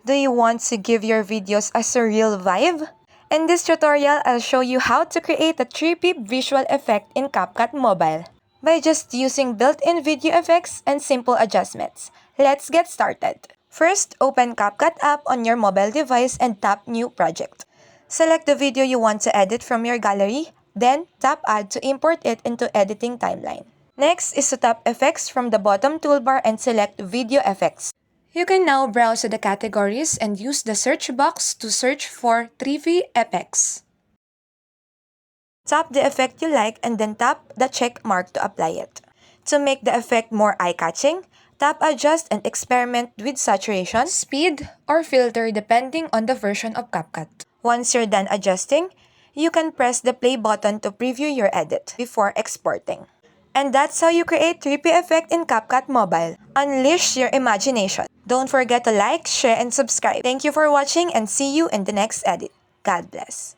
Do you want to give your videos a surreal vibe? In this tutorial, I'll show you how to create a trippy visual effect in CapCut Mobile by just using built-in video effects and simple adjustments. Let's get started. First, open CapCut app on your mobile device and tap New Project. Select the video you want to edit from your gallery, then tap Add to import it into editing timeline. Next is to tap Effects from the bottom toolbar and select Video Effects. You can now browse to the categories and use the search box to search for Trippy effects. Tap the effect you like and then tap the check mark to apply it. To make the effect more eye-catching, tap Adjust and experiment with saturation, speed, or filter depending on the version of CapCut. Once you're done adjusting, you can press the play button to preview your edit before exporting. And that's how you create trippy effect in CapCut Mobile. Unleash your imagination. Don't forget to like, share, and subscribe. Thank you for watching and see you in the next edit. God bless.